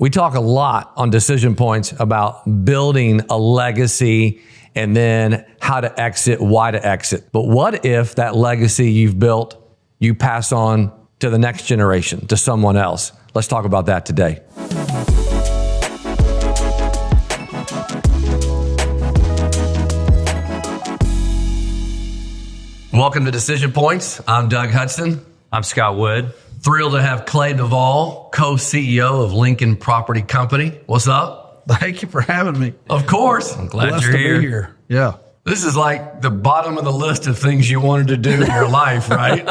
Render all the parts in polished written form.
We talk a lot on Decision Points about building a legacy and then how to exit, why to exit. But what if that legacy you've built, you pass on to the next generation, to someone else? Let's talk about that today. Welcome to Decision Points. I'm Doug Hudson. I'm Scott Wood. Thrilled to have Clay Duvall, co-CEO of Lincoln Property Company. What's up? Thank you for having me. Of course. I'm glad you're here. Be here. Yeah. This is like the bottom of the list of things you wanted to do in your life, right?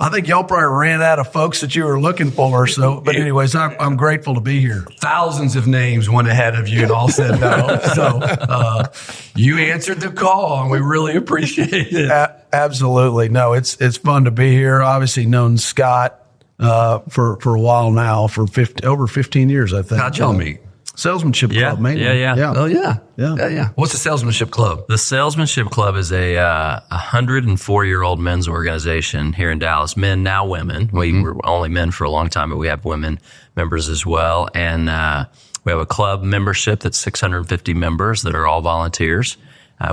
I think y'all probably ran out of folks that you were looking for. So, but anyways, I'm grateful to be here. Thousands of names went ahead of you and all said no. So you answered the call, and we really appreciate it. Absolutely. No, it's fun to be here. Obviously known Scott for a while now, for over 15 years, I think. How'd y'all meet? Salesmanship Club, maybe. Yeah. Oh, yeah. What's the Salesmanship Club? The Salesmanship Club is a 104-year-old men's organization here in Dallas. Men, now women. We were only men for a long time, but we have women members as well. And we have a club membership that's 650 members that are all volunteers.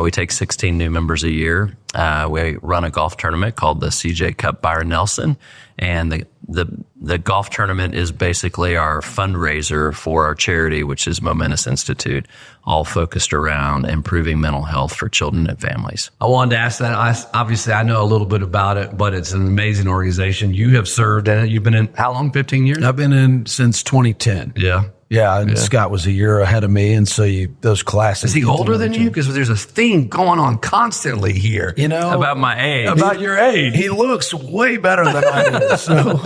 We take 16 new members a year. We run a golf tournament called the CJ Cup Byron Nelson. And the golf tournament is basically our fundraiser for our charity, which is Momentous Institute, all focused around improving mental health for children and families. I wanted to ask that. Obviously, I know a little bit about it, but it's an amazing organization. You have served in it. You've been in how long? 15 years? I've been in since 2010. Yeah. And Scott was a year ahead of me, and so those classes. Is he older than you? Because there's a theme going on constantly here. You know, about my age. About your age. He looks way better than I do. So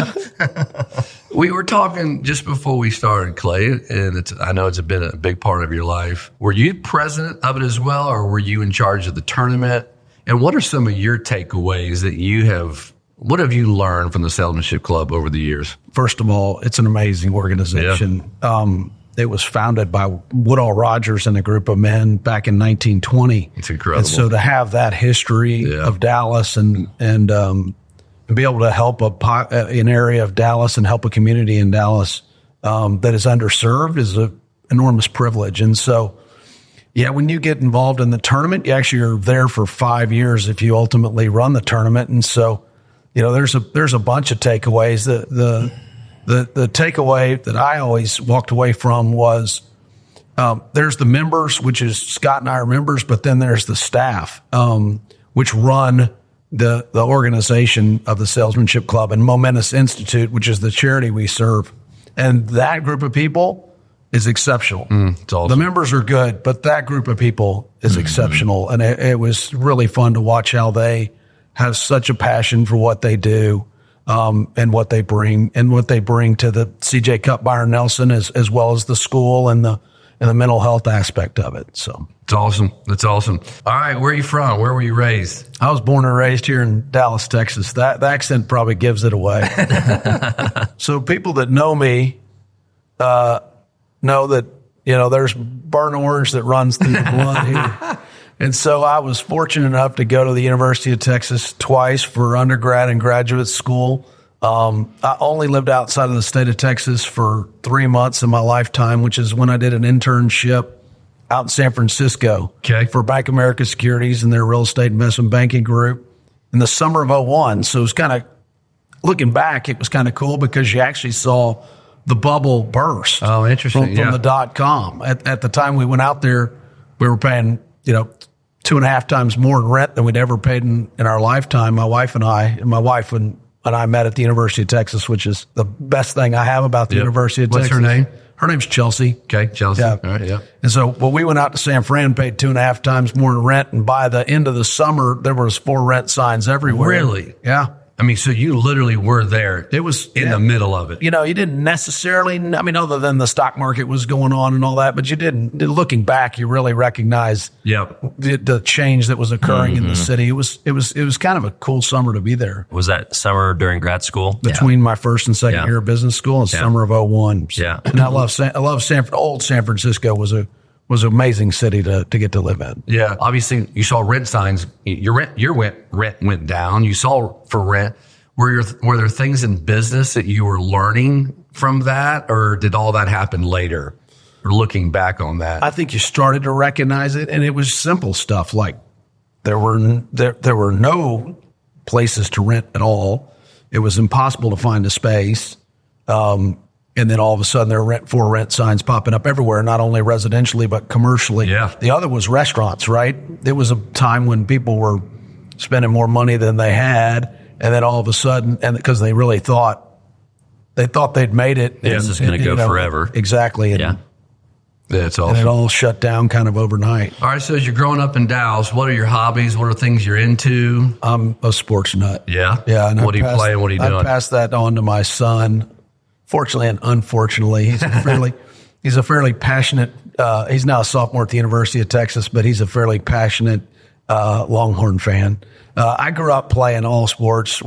we were talking just before we started, Clay, and I know it's been a big part of your life. Were you president of it as well, or were you in charge of the tournament? And what are some of your takeaways that you have? What have you learned from the Salesmanship Club over the years? First of all, it's an amazing organization. Yeah. It was founded by Woodall Rogers and a group of men back in 1920. It's incredible. And so to have that history of Dallas and be able to help an area of Dallas and help a community in Dallas that is underserved is an enormous privilege. And so, when you get involved in the tournament, you actually are there for 5 years if you ultimately run the tournament. And so, there's a bunch of takeaways. The takeaway that I always walked away from was there's the members, which is Scott and I are members, but then there's the staff, which run the organization of the Salesmanship Club and Momentous Institute, which is the charity we serve. And that group of people is exceptional. It's awesome. The members are good, but that group of people is exceptional. And it was really fun to watch how they have such a passion for what they do, and what they bring to the CJ Cup Byron Nelson as well as the school and the mental health aspect of it. So it's awesome. That's awesome. All right. Where are you from? Where were you raised? I was born and raised here in Dallas, Texas. The accent probably gives it away. So people that know me, know that, there's burnt orange that runs through the blood here. And so I was fortunate enough to go to the University of Texas twice for undergrad and graduate school. I only lived outside of the state of Texas for 3 months in my lifetime, which is when I did an internship out in San Francisco for Bank of America Securities and their real estate investment banking group in the summer of 2001. So it was kind of, looking back, it was kind of cool because you actually saw the bubble burst. Oh, interesting. From the .com. At the time we went out there, we were paying, 2.5 times more in rent than we'd ever paid in our lifetime. My wife and I met at the University of Texas, which is the best thing I have about the University of Texas. What's her name? Her name's Chelsea. Okay, Chelsea. Yeah. All right, yeah. And so, we went out to San Fran, paid 2.5 times more in rent, and by the end of the summer, there was 4 rent signs everywhere. Really? Yeah. I mean, so you literally were there. It was in the middle of it. You didn't necessarily, other than the stock market was going on and all that, but you didn't, looking back, you really recognize the change that was occurring in the city. It was kind of a cool summer to be there. Was that summer during grad school? Between my first and second year of business school, in summer of 2001. Yeah. And I love old San Francisco was an amazing city to get to live in. Yeah. Obviously, you saw rent signs. Your rent went down. You saw for rent. Were there things in business that you were learning from that, or did all that happen later? Or looking back on that, I think you started to recognize it, and it was simple stuff like there were no places to rent at all. It was impossible to find a space. And then all of a sudden there were for rent signs popping up everywhere, not only residentially, but commercially. Yeah. The other was restaurants, right? It was a time when people were spending more money than they had. And then all of a sudden, and because they really thought they'd made it. This is going to go forever. Exactly. And, Yeah. That's awesome. and it all shut down kind of overnight. All right. So as you're growing up in Dallas, what are your hobbies? What are things you're into? I'm a sports nut. Yeah. Yeah. And What do you play and what are you doing? I passed that on to my son. Fortunately and unfortunately, he's a fairly passionate. He's now a sophomore at the University of Texas, but he's a fairly passionate Longhorn fan. I grew up playing all sports,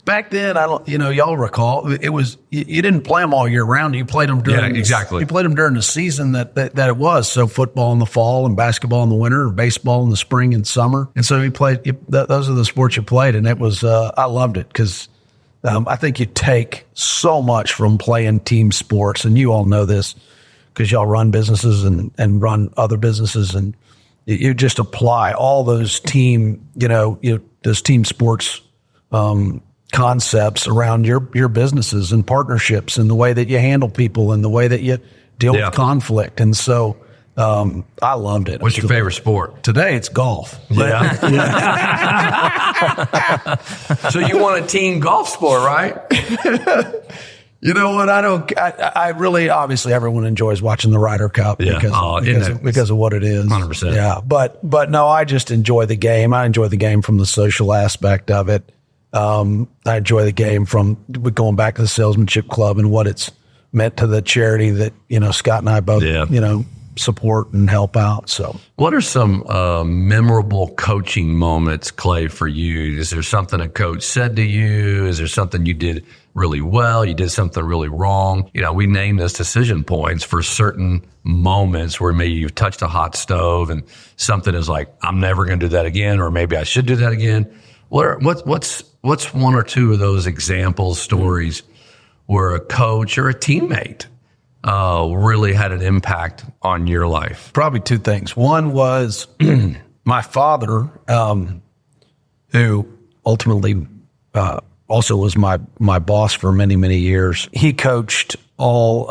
back then. Y'all recall it was you didn't play them all year round. You played them during exactly. You played them during the season that it was. So football in the fall and basketball in the winter, or baseball in the spring and summer. And so those are the sports you played, and it was I loved it because. I think you take so much from playing team sports, and you all know this because y'all run businesses and run other businesses, and you just apply all those team sports concepts around your businesses and partnerships and the way that you handle people and the way that you deal with conflict. And so I loved it. What's your favorite sport? Today it's golf. Yeah. So you want a team golf sport, right? You know what? I really, obviously everyone enjoys watching the Ryder Cup because of what it is. 100%. Yeah. But no, I just enjoy the game. I enjoy the game from the social aspect of it. I enjoy the game from going back to the Salesmanship Club and what it's meant to the charity that, Scott and I both, support and help out. So what are some memorable coaching moments, Clay, for you? Is there something a coach said to you? Is there something you did really well? You did something really wrong? We name this decision points for certain moments where maybe you've touched a hot stove and something is like, I'm never going to do that again, or maybe I should do that again. What's one or two of those examples, stories where a coach or a teammate really had an impact on your life? Probably two things. One was my father, who ultimately also was my boss for many, many years. He coached all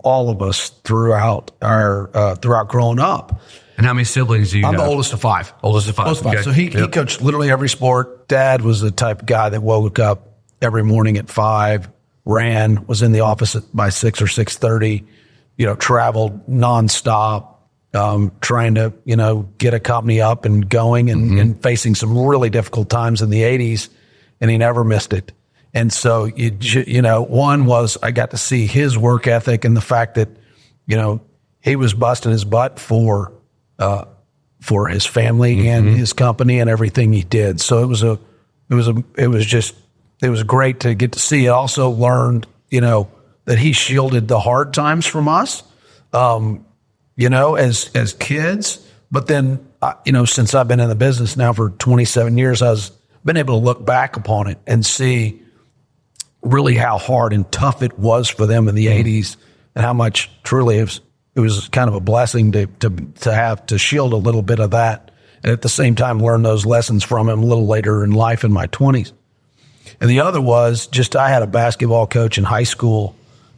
of us throughout growing up. And how many siblings do you have? I'm the oldest of five. Oldest of five. Okay. So he coached literally every sport. Dad was the type of guy that woke up every morning at 5, was in the office by 6 or 6:30, traveled nonstop, trying to, get a company up and going and facing some really difficult times in the 80s, and he never missed it. And so, one was I got to see his work ethic and the fact that, he was busting his butt for his family and his company and everything he did. So it was great to get to see. I also learned, that he shielded the hard times from us, as kids. But then, since I've been in the business now for 27 years, I've been able to look back upon it and see really how hard and tough it was for them in the 80s and how much truly it was kind of a blessing to have to shield a little bit of that. And at the same time, learn those lessons from him a little later in life in my 20s. And the other was I had a basketball coach in high school,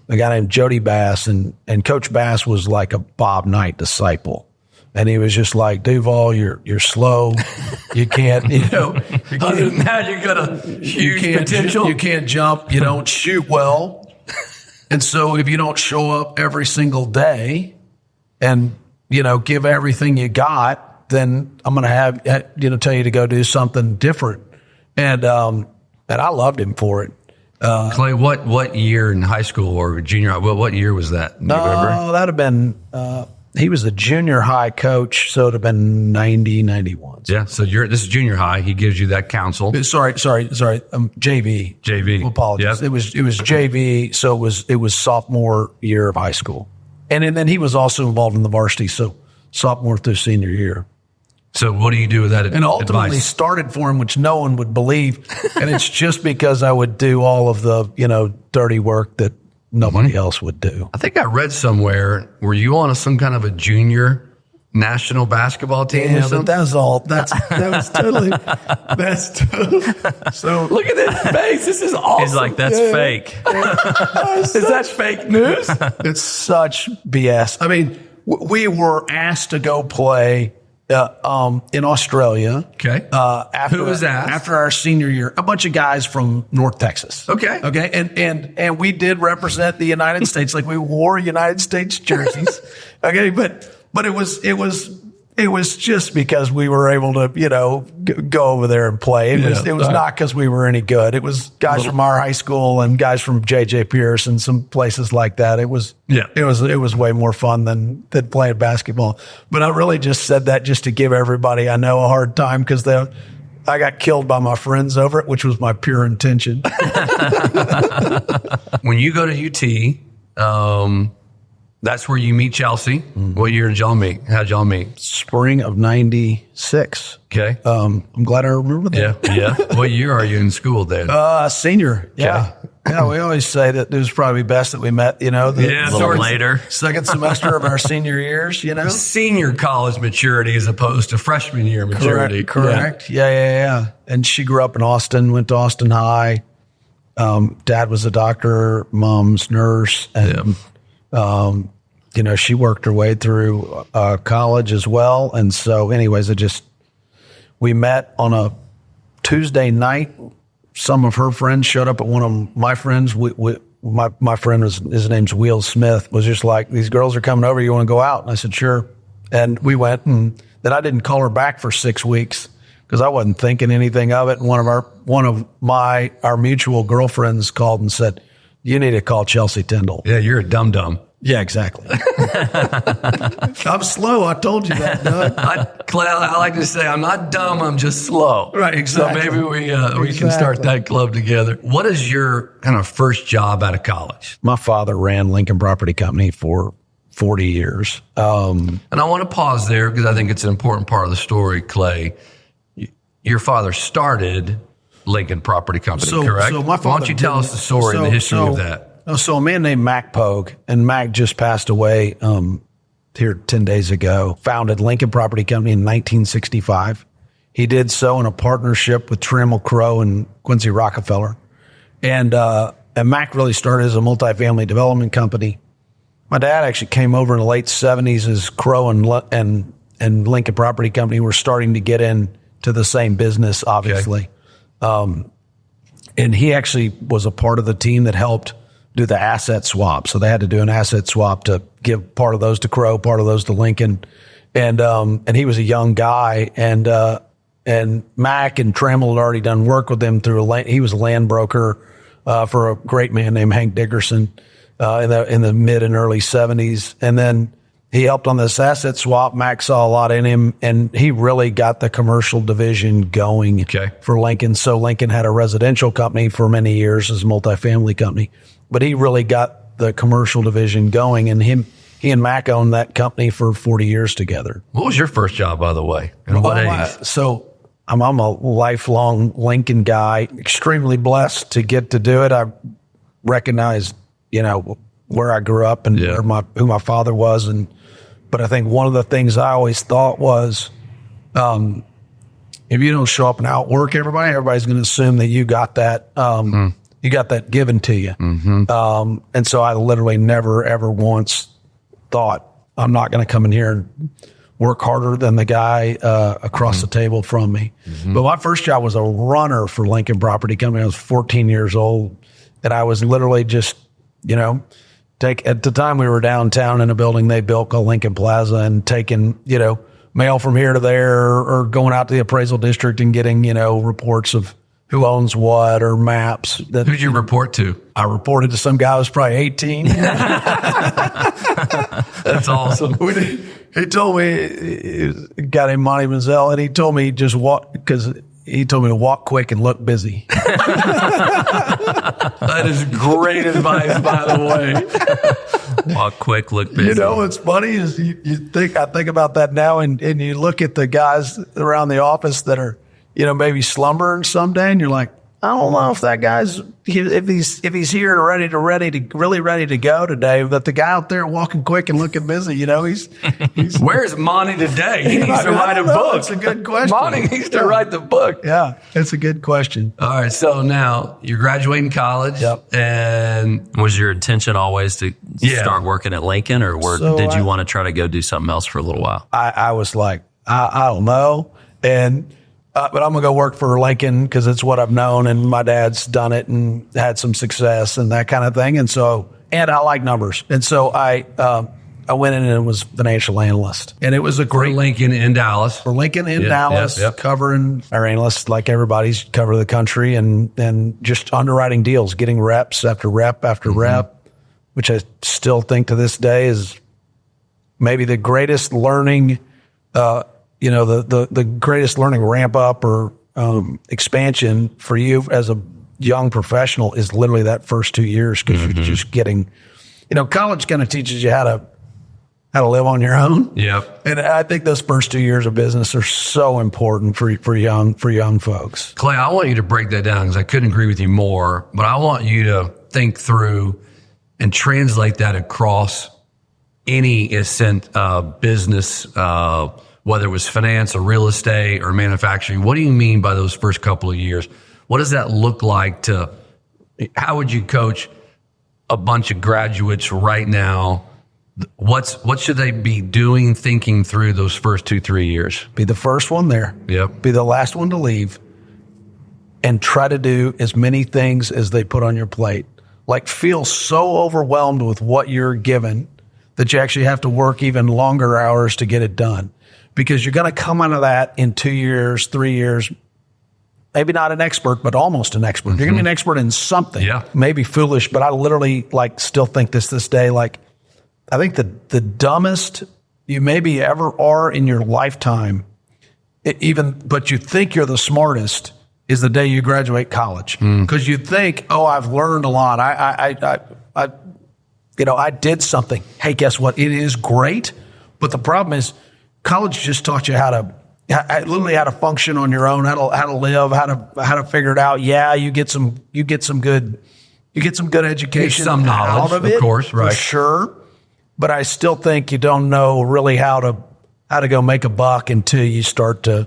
a guy named Jody Bass, and Coach Bass was like a Bob Knight disciple. And he was just like, Duvall, you're slow. You can't, Other than that, you got a huge potential. You can't jump. You don't shoot well. And so if you don't show up every single day and, give everything you got, then I'm going to have, tell you to go do something different. And I loved him for it. Clay, what year in high school or junior high? What year was that? Do you remember? That'd have been, he was a junior high coach, so it'd have been 90, 91. Yeah, so this is junior high. He gives you that counsel. Sorry. JV. JV. Apologies. Yep. It was JV, so it was sophomore year of high school. And then he was also involved in the varsity, so sophomore through senior year. So what do you do with that and ultimately advice? Started for him, which no one would believe. And it's just because I would do all of the, dirty work that nobody else would do. I think I read somewhere, were you on some kind of a junior national basketball team or Yeah, something? but that's totally. So Look at this face. This is awesome. He's like, that's fake. Is that fake news? it's such BS. I mean, we were asked to go play in Australia. Okay. Who was asked? After our senior year? A bunch of guys from North Texas. Okay. Okay. And we did represent the United States. Like we wore United States jerseys. Okay. But it was just because we were able to, go over there and play. It was not because we were any good. It was guys from our high school and guys from J.J. Pierce and some places like that. It was way more fun than playing basketball. But I really just said that just to give everybody I know a hard time because I got killed by my friends over it, which was my pure intention. When you go to UT, that's where you meet Chelsea. What year did y'all meet? How'd y'all meet? Spring of 96. Okay. I'm glad I remember that. Yeah. What year are you in school then? Senior. Yeah. Yeah. We always say that it was probably best that we met, a little later. Second semester of our senior years, Senior college maturity as opposed to freshman year maturity. Correct. Yeah. And she grew up in Austin, went to Austin High. Dad was a doctor, mom's nurse. And, she worked her way through college as well. And so anyways, we met on a Tuesday night. Some of her friends showed up at one of my friends. My friend his name's Will Smith, was just like, these girls are coming over. You want to go out? And I said, sure. And we went, and then I didn't call her back for 6 weeks because I wasn't thinking anything of it. And one of our mutual girlfriends called and said, you need to call Chelsea Tyndall. Yeah, you're a dum-dum. Yeah, exactly. I'm slow. I told you that, Doug. Clay, I like to say I'm not dumb. I'm just slow. Right, exactly. So maybe we can start that club together. What is your kind of first job out of college? My father ran Lincoln Property Company for 40 years. And I want to pause there because I think it's an important part of the story, Clay. Your father started Lincoln Property Company, correct? So my father Why don't you tell us the story and the history of that? So a man named Mac Pogue, and Mac just passed away here 10 days ago, founded Lincoln Property Company in 1965. He did so in a partnership with Trammell Crow and Quincy Rockefeller. And Mac really started as a multifamily development company. My dad actually came over in the late 70s as Crow and Lincoln Property Company were starting to get into the same business, obviously. Okay. And he actually was a part of the team that helped do the asset swap. So they had to do an asset swap to give part of those to Crow, part of those to Lincoln. And he was a young guy, and Mac and Trammell had already done work with him he was a land broker, for a great man named Hank Dickerson, in the mid and early 70s. And then he helped on this asset swap. Mac saw a lot in him, and he really got the commercial division going for Lincoln. So Lincoln had a residential company for many years as a multifamily company, but he really got the commercial division going, and he and Mac owned that company for 40 years together. What was your first job, by the way? And what age? So I'm a lifelong Lincoln guy, extremely blessed to get to do it. I recognize, where I grew up and who my father was. But I think one of the things I always thought was, if you don't show up and outwork everybody's going to assume that you got that, you got that given to you. Mm-hmm. And so I literally never, ever once thought, I'm not going to come in here and work harder than the guy across the table from me. Mm-hmm. But my first job was a runner for Lincoln Property Company. I was 14 years old, and I was literally just, at the time we were downtown in a building they built called Lincoln Plaza, and taking, mail from here to there, or going out to the appraisal district and getting, reports of who owns what, or maps. Who did you report to? I reported to some guy who was probably 18. That's awesome. He told me, a guy named Monty Mazel, and he told me just walk, because he told me to walk quick and look busy. That is great advice, by the way. Walk quick, look busy. What's funny is I think about that now, and you look at the guys around the office that are, maybe slumbering someday, and you're like, I don't know if that guy's if he's here and really ready to go today. But the guy out there walking quick and looking busy, he's where's Monty today? He needs to write a book. It's a good question. Monty needs to write the book. Yeah, it's a good question. All right, so now you're graduating college, and was your intention always to start working at Lincoln, or did you want to try to go do something else for a little while? I was like, I don't know, but I'm going to go work for Lincoln because it's what I've known, and my dad's done it and had some success and that kind of thing. And I like numbers. And so I went in and was financial analyst. And it was a great... For Lincoln in Dallas. Covering our analysts like everybody's cover the country and just underwriting deals, getting reps after rep after rep, which I still think to this day is maybe the greatest learning the greatest learning ramp up or expansion for you as a young professional is literally that first 2 years because you're just getting, college kind of teaches you how to live on your own. Yep. And I think those first 2 years of business are so important for young folks. Clay, I want you to break that down because I couldn't agree with you more, but I want you to think through and translate that across any business, whether it was finance or real estate or manufacturing. What do you mean by those first couple of years? What does that look like how would you coach a bunch of graduates right now? What should they be doing, thinking through those first 2-3 years? Be the first one there. Yep. Be the last one to leave and try to do as many things as they put on your plate. Like feel so overwhelmed with what you're given that you actually have to work even longer hours to get it done. Because you're going to come out of that in 2 years, 3 years, maybe not an expert, but almost an expert. You're going to be an expert in something. Yeah. Maybe foolish, but I literally still think this day. I think the dumbest you maybe ever are in your lifetime, but you think you're the smartest, is the day you graduate college. Because you think, I've learned a lot. I did something. Hey, guess what? It is great, but the problem is, college just taught you how to function on your own, how to live, how to figure it out. Yeah, you get some good education, some knowledge, out of it, of course, right? For sure. But I still think you don't know really how to go make a buck until you start to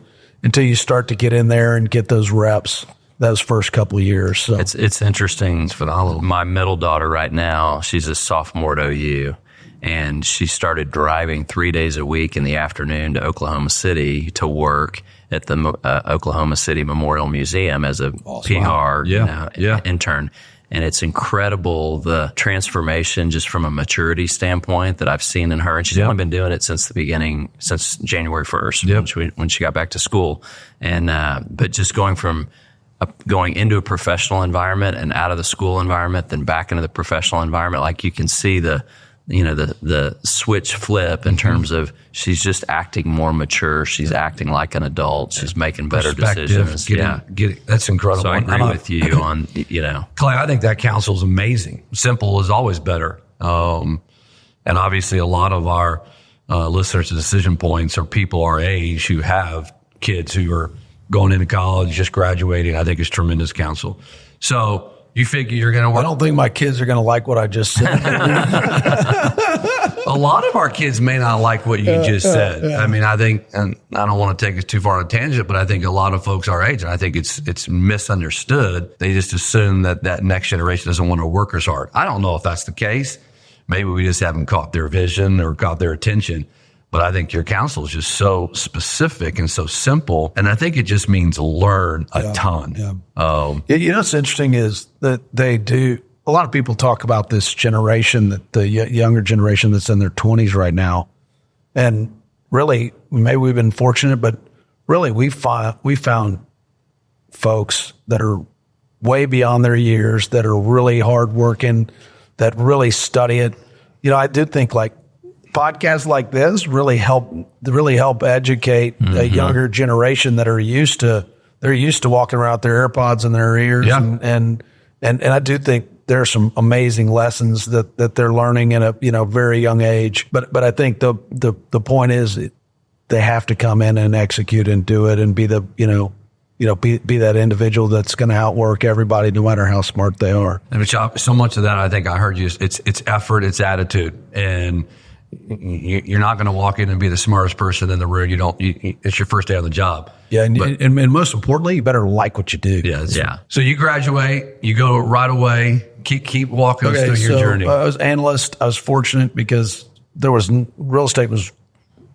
get in there and get those reps those first couple of years. So it's interesting. It's phenomenal. My middle daughter right now, she's a sophomore at OU. And she started driving 3 days a week in the afternoon to Oklahoma City to work at the Oklahoma City Memorial Museum as a PR intern. And it's incredible the transformation just from a maturity standpoint that I've seen in her. And she's only been doing it since January 1st, when she got back to school. And but just going into a professional environment and out of the school environment, then back into the professional environment, like you can see the switch flip in terms of she's just acting more mature. She's acting like an adult. She's making better decisions. That's incredible. So I agree with you on, Clay, I think that counsel is amazing. Simple is always better. And obviously a lot of our listeners to Decision Points are people our age who have kids who are going into college, just graduating. I think is tremendous counsel. So you figure you're going to work. I don't think my kids are going to like what I just said. A lot of our kids may not like what you just said. I mean, I think, and I don't want to take us too far on a tangent, but I think a lot of folks our age, and I think it's misunderstood. They just assume that next generation doesn't want to work as hard. I don't know if that's the case. Maybe we just haven't caught their vision or caught their attention. But I think your counsel is just so specific and so simple. And I think it just means learn a ton. Yeah. What's interesting is that a lot of people talk about this generation, that the younger generation that's in their 20s right now. And really, maybe we've been fortunate, but really we found folks that are way beyond their years, that are really hardworking, that really study it. I did think podcasts like this really help educate a younger generation that are used to walking around with their AirPods in their ears. Yeah. And I do think there are some amazing lessons that they're learning in a very young age. But I think the point is they have to come in and execute and do it and be the be that individual that's going to outwork everybody, no matter how smart they are. And so much of that, I think I heard you, it's effort, it's attitude. And you're not going to walk in and be the smartest person in the room. It's your first day on the job. Yeah. And most importantly, you better like what you do. Yeah. So you graduate, you go right away, keep walking us through your journey. I was analyst. I was fortunate because real estate was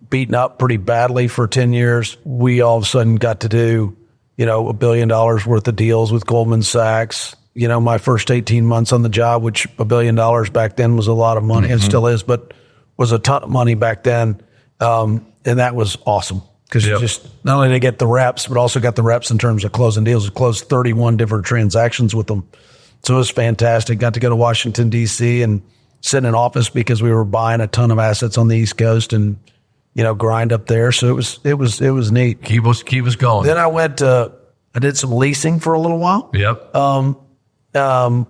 beaten up pretty badly for 10 years. We all of a sudden got to do, $1 billion worth of deals with Goldman Sachs. My first 18 months on the job, which $1 billion back then was a lot of money. It still is, but was a ton of money back then. And that was awesome because you just not only did I get the reps, but also got the reps in terms of closing deals. We closed 31 different transactions with them. So it was fantastic. Got to go to Washington, D.C. and sit in an office because we were buying a ton of assets on the East Coast and, grind up there. So it was neat. Keep us going. Then I did some leasing for a little while. Yep.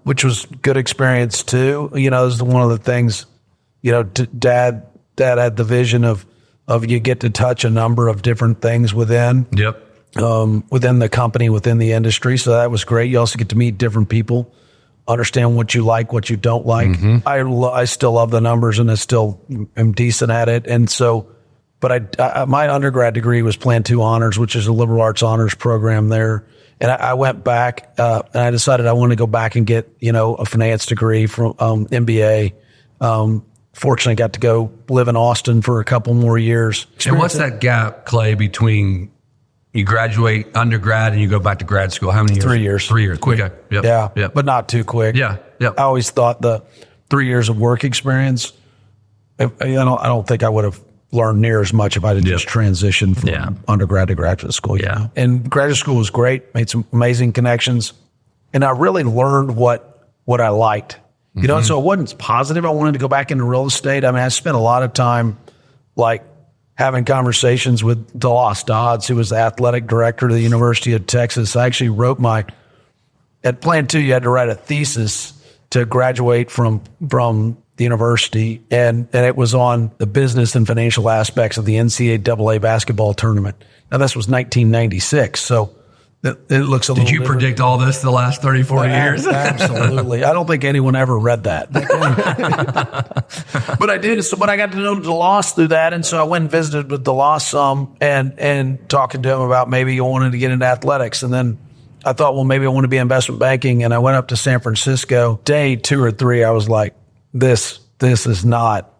Which was good experience too. This is one of the things, dad had the vision of you get to touch a number of different things within the company, within the industry. So that was great. You also get to meet different people, understand what you like, what you don't like. I still love the numbers and I still am decent at it. And so, but my undergrad degree was Plan 2 Honors, which is a liberal arts honors program there. And I went back and I decided I wanted to go back and get, a finance degree from MBA. Fortunately, got to go live in Austin for a couple more years. And what's that gap, Clay, between you graduate undergrad and you go back to grad school? How many years? 3 years. 3 years. Quick. Okay. Yep. Yeah. Yep. But not too quick. Yeah. Yep. I always thought the 3 years of work experience, I don't think I would have learned near as much if I didn't just transition from undergrad to graduate school. And graduate school was great. Made some amazing connections. And I really learned what I liked. And so it wasn't positive. I wanted to go back into real estate. I mean, I spent a lot of time having conversations with DeLoss Dodds, who was the athletic director of the University of Texas. I actually wrote at Plan 2, you had to write a thesis to graduate from the university. And it was on the business and financial aspects of the NCAA basketball tournament. Now, this was 1996. So it looks a little Did you different. predict all this the last 34 years? Absolutely. I don't think anyone ever read that. But I did. So, but I got to know DeLoss through that. And so I went and visited with DeLoss some and talking to him about maybe he wanted to get into athletics. And then I thought, well, maybe I want to be in investment banking. And I went up to San Francisco. Day 2 or 3, I was like, this is not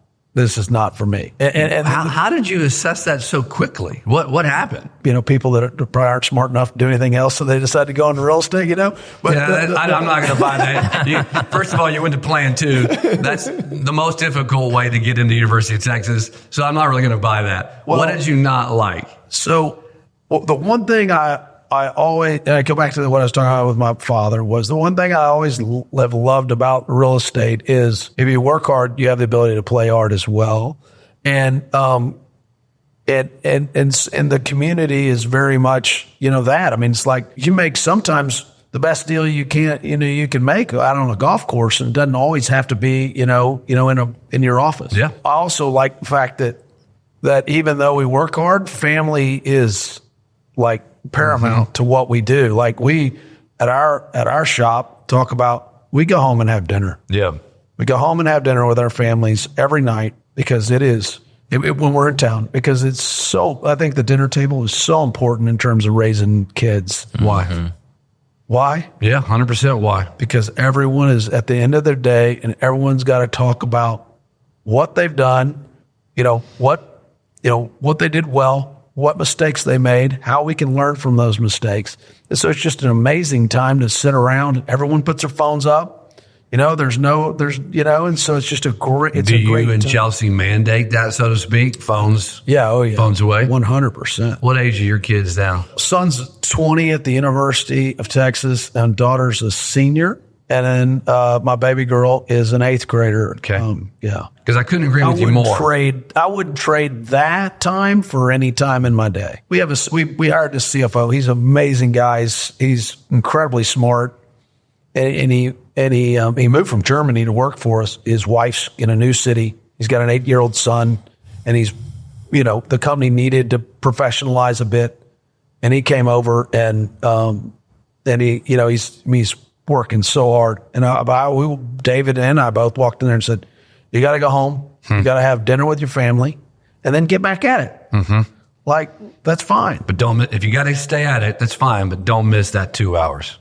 for me. And how did you assess that so quickly? What happened? People that probably aren't smart enough to do anything else, so they decide to go into real estate, But I'm not going to buy that. First of all, you went to Plan 2. That's the most difficult way to get into the University of Texas, so I'm not really going to buy that. What did you not like? So the one thing I always, and I go back to what I was talking about with my father, was the one thing I always have loved about real estate is if you work hard, you have the ability to play hard as well. And the community is very much, that. I mean, it's like you make sometimes the best deal you can make out on a golf course, and it doesn't always have to be, in your office. Yeah. I also like the fact that even though we work hard, family is paramount to what we do. Like we at our shop talk about, we go home and have dinner. Yeah. We go home and have dinner with our families every night because when we're in town, because I think the dinner table is so important in terms of raising kids. Why? Mm-hmm. Why? Yeah, 100% why. Because everyone is at the end of their day and everyone's got to talk about what they've done, what they did well, what mistakes they made, how we can learn from those mistakes. And so it's just an amazing time to sit around. Everyone puts their phones up. And so it's just a great time. Do you and Chelsea mandate that, so to speak? Phones? Yeah, oh yeah. Phones away? 100%. What age are your kids now? Son's 20 at the University of Texas, and daughter's a senior. And then my baby girl is an 8th grader. Okay. Yeah. Because I couldn't agree with you more. I wouldn't trade that time for any time in my day. We hired a CFO. He's an amazing guy. He's incredibly smart. And he moved from Germany to work for us. His wife's in a new city. He's got an 8-year-old son, and the company needed to professionalize a bit. and he came over and he, he's working so hard. And David and I both walked in there and said, you got to go home. You got to have dinner with your family and then get back at it. Mm-hmm. Like, that's fine. But if you got to stay at it, that's fine. But don't miss that 2 hours.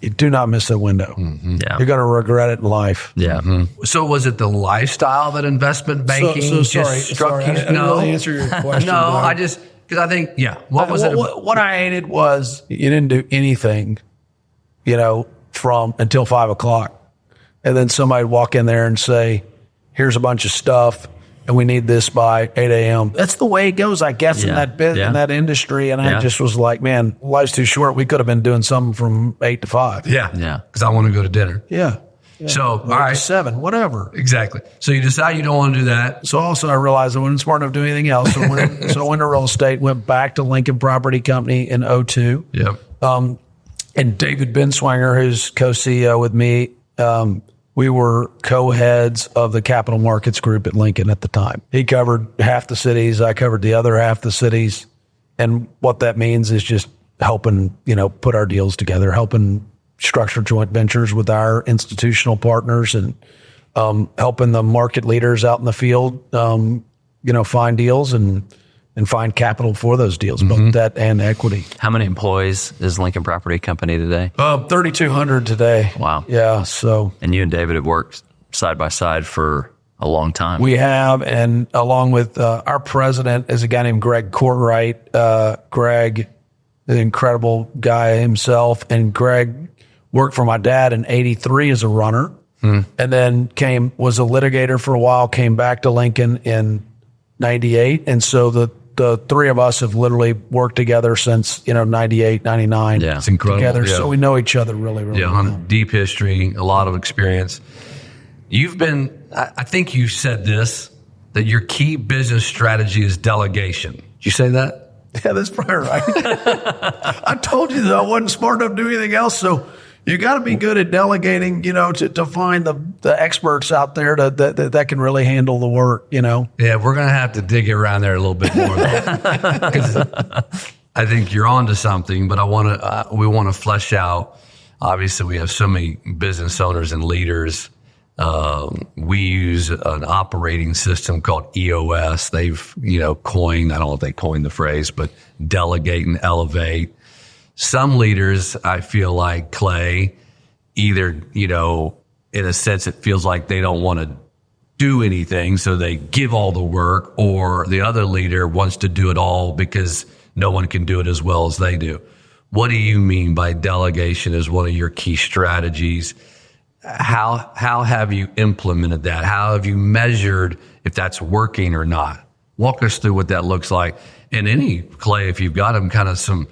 You do not miss that window. Mm-hmm. Yeah. You're going to regret it in life. Yeah. Mm-hmm. So was it the lifestyle that investment banking struck you? I didn't really answer your question. No, because I think, what was it? What I hated was you didn't do anything, from until 5 o'clock. And then somebody would walk in there and say, here's a bunch of stuff and we need this by 8 a.m. That's the way it goes, I guess, in that industry. And I just was like, man, life's too short. We could have been doing something from 8 to 5. Yeah. Because I want to go to dinner. Yeah. So, all right. 7, whatever. Exactly. So you decide you don't want to do that. So also I realized I wasn't smart enough to do anything else. So I went to real estate, went back to Lincoln Property Company in 2002. Yep. And David Benswanger, who's co-CEO with me, we were co-heads of the capital markets group at Lincoln at the time. He covered half the cities. I covered the other half the cities. And what that means is just helping, put our deals together, helping structure joint ventures with our institutional partners and helping the market leaders out in the field, find deals and find capital for those deals, both debt and equity. How many employees is Lincoln Property Company today? 3,200 today. Wow. Yeah. So. And you and David have worked side by side for a long time. We have, and along with our president is a guy named Greg Courtwright. Greg, an incredible guy himself, and Greg worked for my dad in '83 as a runner, and then was a litigator for a while. Came back to Lincoln in '98, and so the three of us have literally worked together since 98, 99. Yeah, it's incredible. Together, so we know each other really, really well. Deep history, a lot of experience. You've been, I think you said this, that your key business strategy is delegation. Did you say that? Yeah, that's probably right. I told you that I wasn't smart enough to do anything else, so you got to be good at delegating, to find the experts out there that can really handle the work, Yeah, we're going to have to dig around there a little bit more, because I think you're onto something. But we want to flesh out. Obviously, we have so many business owners and leaders. We use an operating system called EOS. They've coined. I don't know if they coined the phrase, but delegate and elevate. Some leaders, I feel like, Clay, either, in a sense, it feels like they don't want to do anything, so they give all the work, or the other leader wants to do it all because no one can do it as well as they do. What do you mean by delegation as one of your key strategies? How have you implemented that? How have you measured if that's working or not? Walk us through what that looks like. And Clay, if you've got them, kind of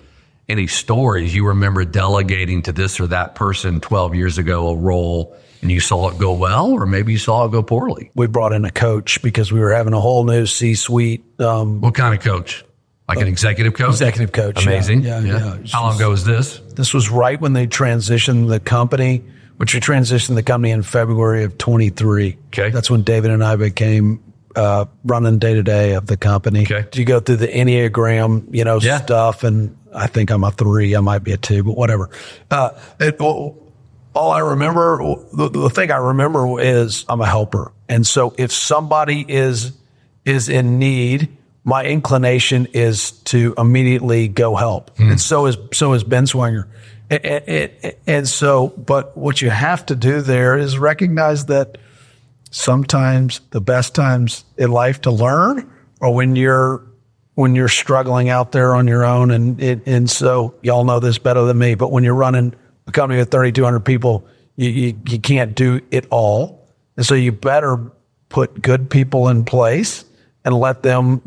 any stories you remember delegating to this or that person 12 years ago, a role, and you saw it go well, or maybe you saw it go poorly? We brought in a coach because we were having a whole new C-suite. What kind of coach? Like an executive coach? Executive coach. Amazing. Yeah. How long ago was this? This was right when they transitioned the company, which we transitioned the company in February of 23. Okay. That's when David and I became running day-to-day of the company. Okay. You go through the Enneagram, stuff, and I think I'm a 3. I might be a 2, but whatever. All I remember, the thing I remember is I'm a helper. And so if somebody is in need, my inclination is to immediately go help. And so is Benswanger. And so, but what you have to do there is recognize that sometimes the best times in life to learn are when you're struggling out there on your own. And so y'all know this better than me, but when you're running a company with 3,200 people, you can't do it all. And so you better put good people in place and let them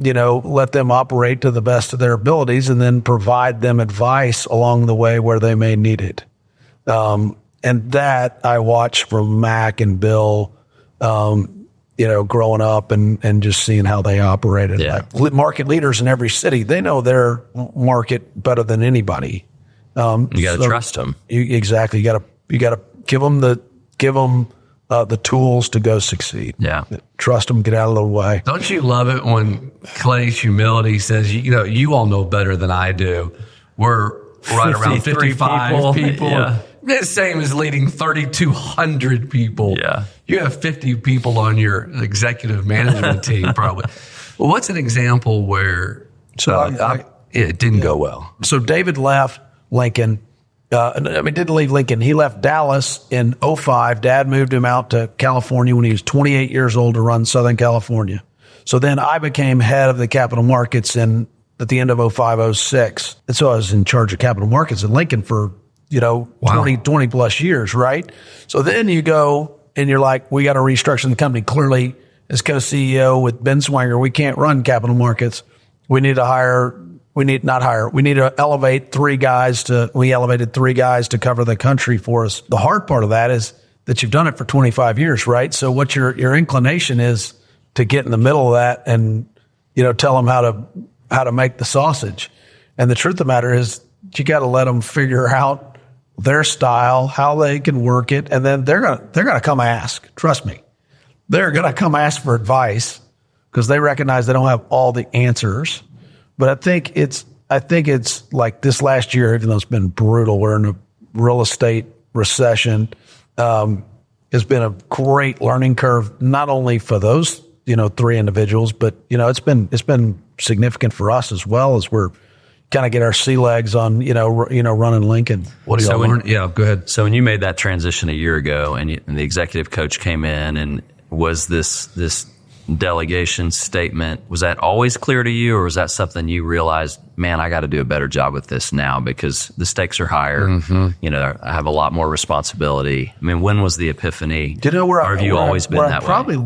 operate to the best of their abilities, and then provide them advice along the way where they may need it. And that I watched from Mac and Bill, growing up and just seeing how they operated. Yeah. Like market leaders in every city, they know their market better than anybody. You got to trust them. Exactly. You got to give them the tools to go succeed. Yeah. Trust them, get out of the way. Don't you love it when Clay's humility says, you all know better than I do. we're right around 55 people. Yeah. The same as leading 3,200 people. Yeah. You have 50 people on your executive management team, probably. Well, what's an example where it didn't go well? So David left Lincoln. Didn't leave Lincoln. He left Dallas in 2005. Dad moved him out to California when he was 28 years old to run Southern California. So then I became head of the capital markets at the end of 2005, 06. And so I was in charge of capital markets in Lincoln for, 20 plus years, right? So then you go and you're like, we got to restructure the company. Clearly, as co-CEO with Ben Swanger, we can't run capital markets. We need to elevate 3 guys we elevated 3 guys to cover the country for us. The hard part of that is that you've done it for 25 years, right? So what your inclination is to get in the middle of that and, tell them how to make the sausage. And the truth of the matter is you got to let them figure out their style, how they can work it. And then they're going to come ask, trust me, they're going to come ask for advice because they recognize they don't have all the answers. But I think it's like this last year, even though it's been brutal, we're in a real estate recession. It's been a great learning curve, not only for those, 3 individuals, but, it's been significant for us as well as we're kind of get our sea legs on, running Lincoln. What do y'all learn? Yeah, go ahead. So when you made that transition a year ago and the executive coach came in and was this delegation statement, was that always clear to you, or was that something you realized, man, I got to do a better job with this now because the stakes are higher. Mm-hmm. I have a lot more responsibility. I mean, when was the epiphany? Or have you always been that way?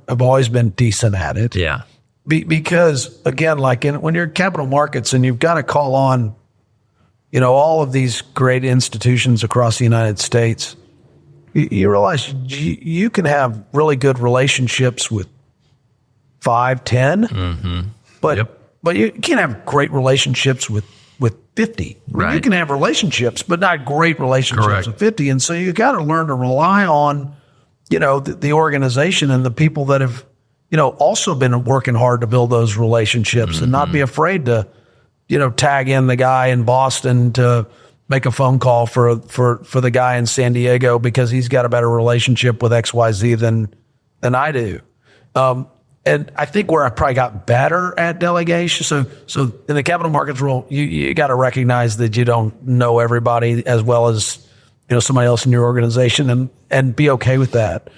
I've always been decent at it. Yeah. Because again, when you're in capital markets and you've got to call on, all of these great institutions across the United States, you realize you can have really good relationships with 5, 10, mm-hmm. but you can't have great relationships with 50. Right. You can have relationships, but not great relationships Correct. with 50. And so you got to learn to rely on, the organization and the people that have, also been working hard to build those relationships mm-hmm. and not be afraid to, tag in the guy in Boston to make a phone call for the guy in San Diego because he's got a better relationship with XYZ than I do. And I think where I probably got better at delegation. So in the capital markets role, you got to recognize that you don't know everybody as well as, somebody else in your organization and be okay with that.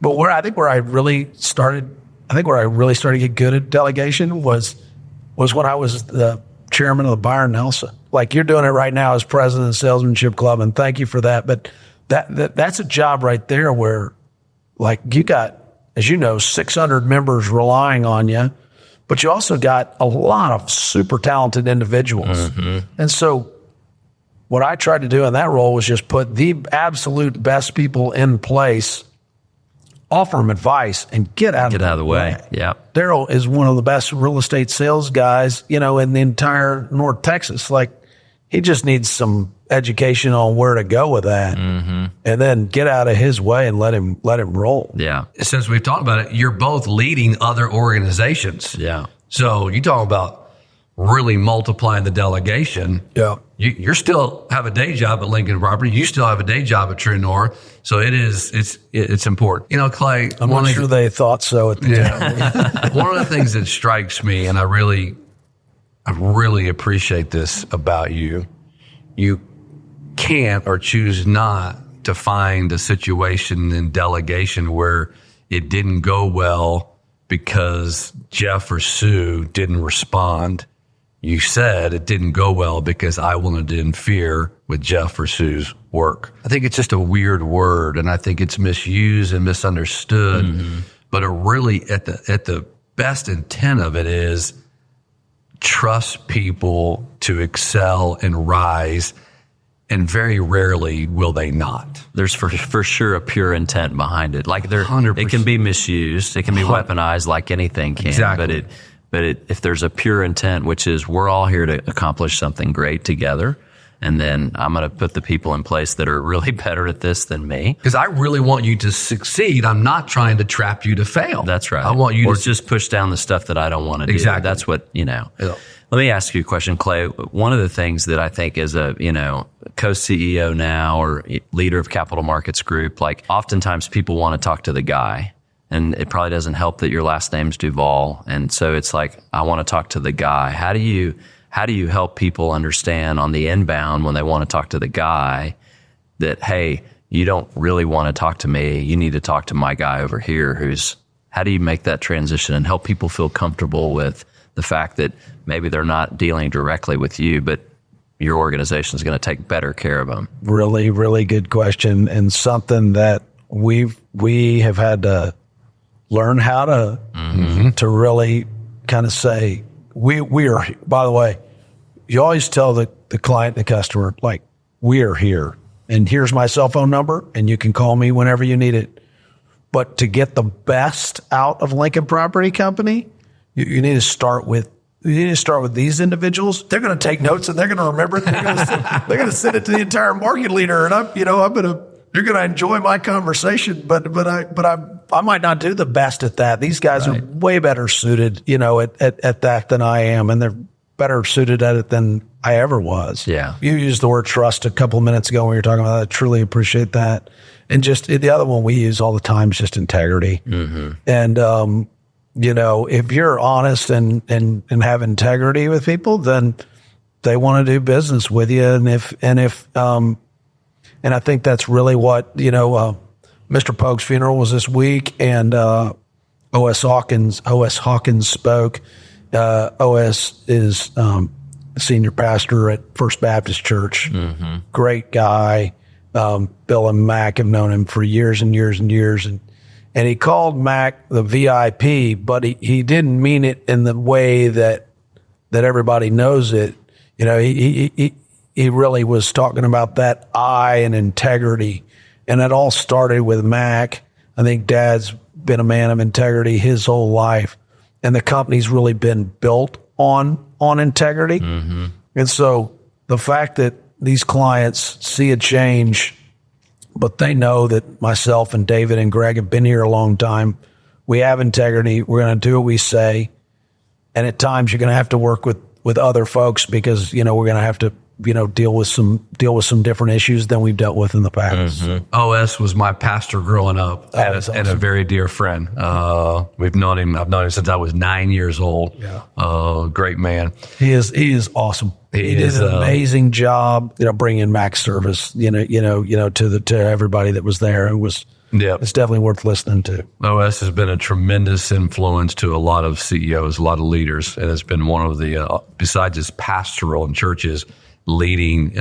But where I really started to get good at delegation was when I was the chairman of the Byron Nelson. Like you're doing it right now as president of the Salesmanship Club, and thank you for that. But that's a job right there where, like, you got, as you know, 600 members relying on you, but you also got a lot of super talented individuals. Mm-hmm. And so what I tried to do in that role was just put the absolute best people in place, offer them advice, and get out of the way. Yeah. Daryl is one of the best real estate sales guys, in the entire North Texas. Like, he just needs some education on where to go with that, mm-hmm. and then get out of his way and let him roll. Yeah. Since we've talked about it, you're both leading other organizations. Yeah. So you talk about really multiplying the delegation. Yeah. You still have a day job at Lincoln Property. You still have a day job at True North. So it's important. Clay, I'm not sure they thought so at the time. One of the things that strikes me, and I really appreciate this about you, you can't or choose not to find a situation in delegation where it didn't go well because Jeff or Sue didn't respond. You said it didn't go well because I wanted to interfere with Jeff or Sue's work. I think it's just a weird word, and I think it's misused and misunderstood. Mm-hmm. But it really, at the best intent of it is trust people to excel and rise, and very rarely will they not. There's for sure a pure intent behind it. Like 100%. It can be misused, it can be weaponized like anything can. Exactly. But if there's a pure intent, which is we're all here to accomplish something great together, And then I'm going to put the people in place that are really better at this than me. Because I really want you to succeed. I'm not trying to trap you to fail. That's right. I want you or to just push down the stuff that I don't want to do. Exactly. That's what, Yeah. Let me ask you a question, Clay. One of the things that I think as a, co-CEO now or leader of capital markets group, like oftentimes people want to talk to the guy. And it probably doesn't help that your last name's Duvall. And so it's like, I want to talk to the guy. How do you help people understand on the inbound when they want to talk to the guy that, hey, you don't really want to talk to me. You need to talk to my guy over here how do you make that transition and help people feel comfortable with the fact that maybe they're not dealing directly with you, but your organization is going to take better care of them? Really, really good question, and something that we have had to learn how to really kind of say, we are, by the way, you always tell the client, the customer, like, we are here and here's my cell phone number and you can call me whenever you need it. But to get the best out of Lincoln Property Company, you need to start with these individuals. They're going to take notes and they're going to remember it. They're going to send it to the entire market leader. And you're going to enjoy my conversation, but I might not do the best at that. These guys are way better suited, at that than I am. And they're better suited at it than I ever was. Yeah. You used the word trust a couple of minutes ago when you were talking about that. I truly appreciate that. And just the other one we use all the time is just integrity. Mm-hmm. And, if you're honest and have integrity with people, then they want to do business with you. And I think that's really what, Mr. Polk's funeral was this week, and O.S. Hawkins spoke. O.S. is senior pastor at First Baptist Church. Mm-hmm. Great guy. Bill and Mac have known him for years and years and years. And he called Mac the VIP, but he didn't mean it in the way that everybody knows it. He really was talking about that I and integrity. And it all started with Mac. I think Dad's been a man of integrity his whole life. And the company's really been built on integrity. Mm-hmm. And so the fact that these clients see a change, but they know that myself and David and Greg have been here a long time. We have integrity. We're going to do what we say. And at times you're going to have to work with other folks because, we're going to have to, deal with some different issues than we've dealt with in the past. Mm-hmm. OS was my pastor growing up and a very dear friend. I've known him since I was 9 years old. Yeah. Great man. He is awesome. He did an amazing job, bringing Mac service, to everybody that was there. It's definitely worth listening to. OS has been a tremendous influence to a lot of CEOs, a lot of leaders, and it's been one of the, besides his pastoral in churches, leading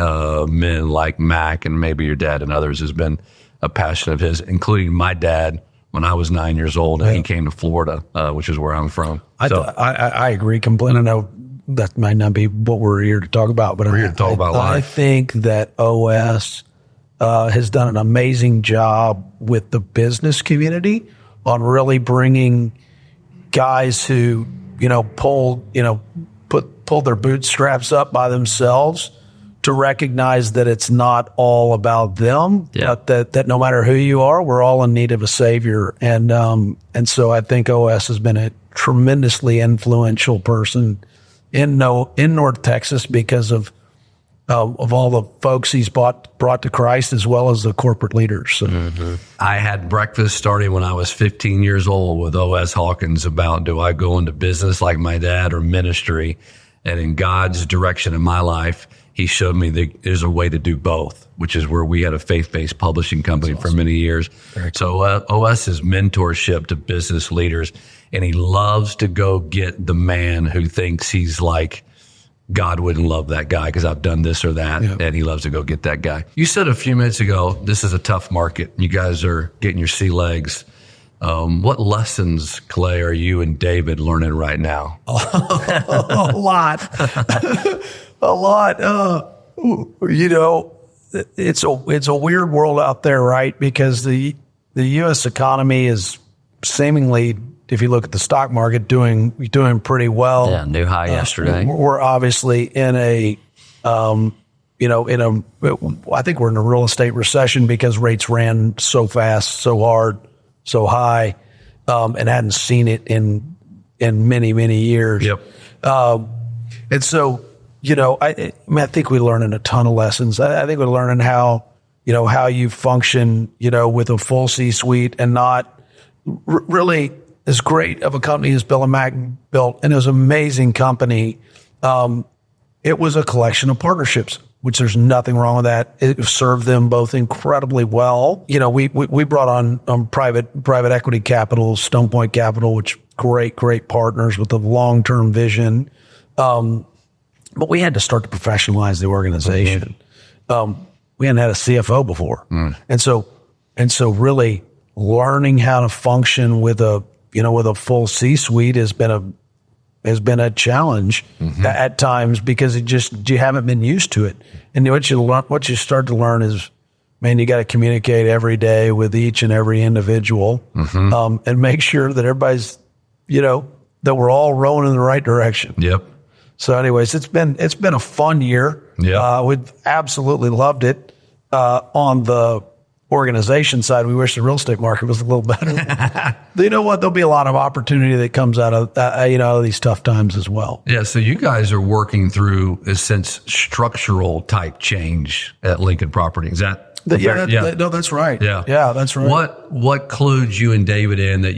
men like Mac and maybe your dad and others has been a passion of his, including my dad when I was 9 years old and he came to Florida, which is where I'm from. I agree completely. I know that might not be what we're here to talk about, but we're here to talk about life. I think that OS has done an amazing job with the business community on really bringing guys who, pull their bootstraps up by themselves to recognize that it's not all about them, but that no matter who you are, we're all in need of a savior. And so I think OS has been a tremendously influential person in North Texas because of all the folks he's brought to Christ as well as the corporate leaders. So. Mm-hmm. I had breakfast starting when I was 15 years old with O.S. Hawkins about, do I go into business like my dad or ministry? And in God's direction in my life, he showed me that there's a way to do both, which is where we had a faith-based publishing company for many years. So O.S. is mentorship to business leaders, and he loves to go get the man who thinks he's like, God wouldn't love that guy because I've done this or that, and he loves to go get that guy. You said a few minutes ago, this is a tough market. You guys are getting your sea legs. What lessons, Clay, are you and David learning right now? A lot. A lot. It's a weird world out there, right? Because the U.S. economy is seemingly, if you look at the stock market, doing pretty well. Yeah, new high yesterday. We're obviously in a I think we're in a real estate recession because rates ran so fast, so hard, so high, and hadn't seen it in many, many years. Yep. And so, I think we're learning a ton of lessons. I think we're learning how you function, with a full C-suite and not really as great of a company as Bill and Mac built. And it was an amazing company. It was a collection of partnerships, which there's nothing wrong with that. It served them both incredibly well. We brought on private equity capital, Stone Point Capital, which great partners with a long-term vision. But we had to start to professionalize the organization. We hadn't had a CFO before. And so really learning how to function with a full C-suite has been a challenge at times because you haven't been used to it. And what you start to learn is, man, you got to communicate every day with each and every individual, and make sure that everybody's, that we're all rowing in the right direction. Yep. So anyways, it's been a fun year. Yeah. We've absolutely loved it. On the organization side, we wish the real estate market was a little better. You know what? There'll be a lot of opportunity that comes out of these tough times as well. Yeah. So you guys are working through a sense structural type change at Lincoln Property. Is that? No, that's right. Yeah, that's right. What clued you and David in that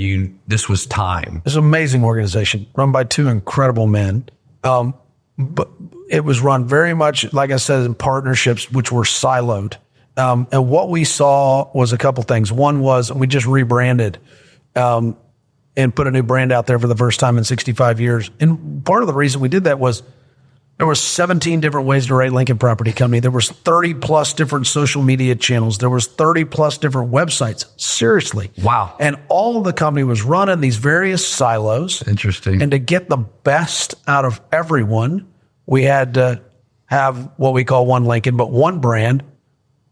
this was time? It's an amazing organization run by two incredible men. But it was run very much, like I said, in partnerships, which were siloed. And what we saw was a couple things. One was we just rebranded, and put a new brand out there for the first time in 65 years. And part of the reason we did that was there were 17 different ways to write Lincoln Property Company. There was 30 plus different social media channels. There was 30 plus different websites. Seriously. Wow. And all of the company was run in these various silos. Interesting. And to get the best out of everyone, we had to have what we call one Lincoln, but one brand,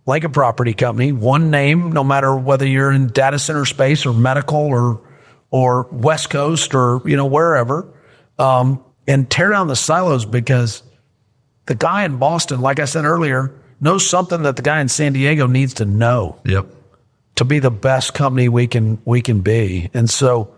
Lincoln Property Company, one name, no matter whether you're in data center space or medical or West Coast or, wherever. And tear down the silos, because the guy in Boston, like I said earlier, knows something that the guy in San Diego needs to know. Yep. To be the best company we can be. And so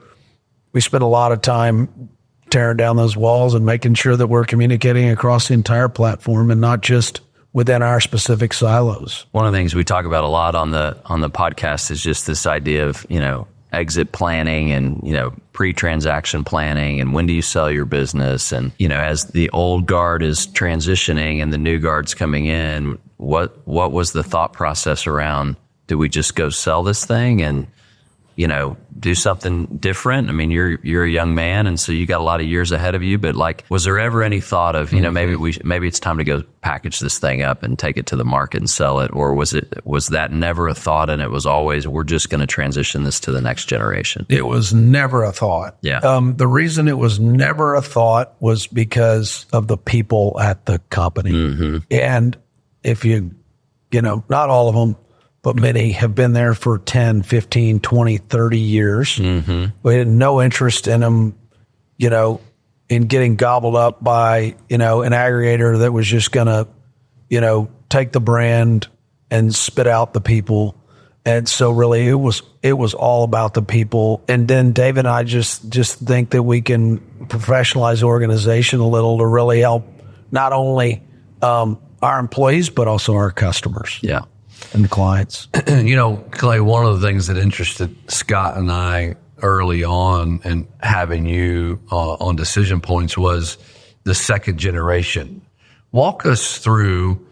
we spent a lot of time tearing down those walls and making sure that we're communicating across the entire platform and not just within our specific silos. One of the things we talk about a lot on the podcast is just this idea of, exit planning and, pre-transaction planning, and when do you sell your business? And, as the old guard is transitioning and the new guard's coming in, what was the thought process around, do we just go sell this thing and, do something different? I mean, you're a young man, and so you got a lot of years ahead of you, but was there ever any thought of, maybe it's time to go package this thing up and take it to the market and sell it? Or was that never a thought, and it was always, we're just going to transition this to the next generation? It was never a thought. Yeah. The reason it was never a thought was because of the people at the company. And if not all of them, but many have been there for 10, 15, 20, 30 years. We had no interest in them, in getting gobbled up by, an aggregator that was just going to, take the brand and spit out the people. And so really it was all about the people. And then David and I just think that we can professionalize the organization a little to really help not only our employees, but also our customers. Yeah. And the clients. Clay, one of the things that interested Scott and I early on and having you on Decision Points was the second generation. Walk us through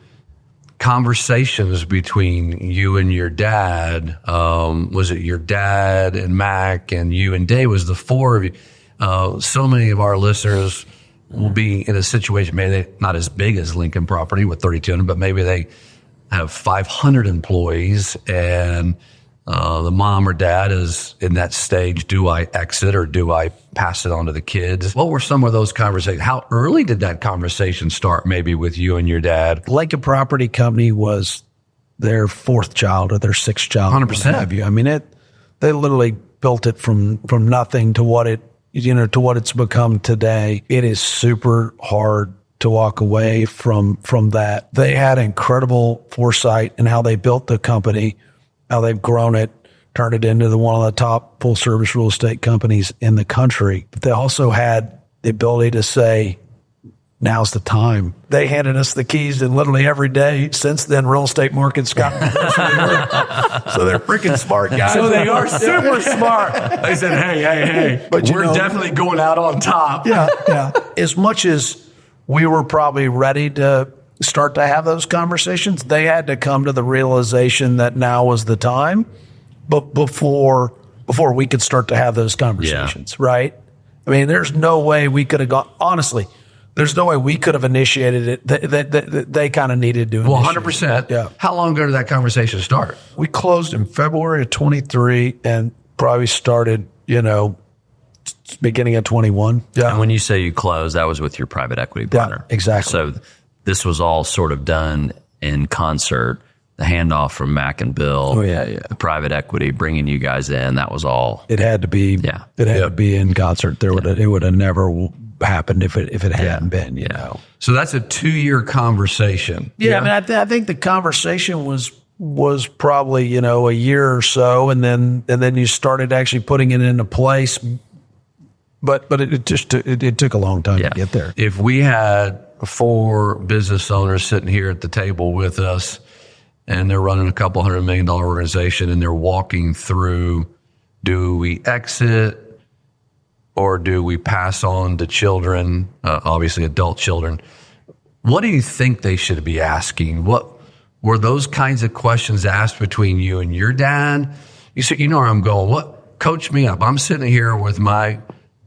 conversations between you and your dad. Was it your dad and Mac and you and Dave? Was the four of you? So many of our listeners will be in a situation, maybe not as big as Lincoln Property with 3,200, but maybe they have 500 employees, and the mom or dad is in that stage. Do I exit or do I pass it on to the kids? What were some of those conversations? How early did that conversation start, maybe with you and your dad? Lincoln Property Company was their fourth child or their sixth child. 100%. I mean, they literally built it from nothing to what it's become today. It is super hard to walk away from that. They had incredible foresight in how they built the company, how they've grown it, turned it into one of the top full service real estate companies in the country. But they also had the ability to say, now's the time. They handed us the keys, and literally every day since then, real estate market's gotten so they're freaking smart guys. So they are super smart. They said, hey, But we're definitely going out on top. Yeah. As much as we were probably ready to start to have those conversations, they had to come to the realization that now was the time, but before we could start to have those conversations, right? I mean, there's no way we could have gone, honestly, there's no way we could have initiated it. They kind of needed to initiate 100%. Yeah. How long ago did that conversation start? We closed in February of 23 and probably started, beginning of 21. Yeah. And when you say you closed, that was with your private equity partner. Yeah, exactly. So this was all sort of done in concert. The handoff from Mac and Bill. Oh, yeah. The private equity bringing you guys in. That was all. It had to be. Yeah. It had to be in concert. It would have never happened if it hadn't been. You know. So that's a 2-year conversation. Yeah. I mean, I think the conversation was probably a year or so, and then you started actually putting it into place. But it took a long time to get there. If we had 4 business owners sitting here at the table with us, and they're running a couple $100 million organization, and they're walking through, do we exit or do we pass on to children, obviously adult children? What do you think they should be asking? What were those kinds of questions asked between you and your dad? You said, where I'm going. What? Coach me up. I'm sitting here with my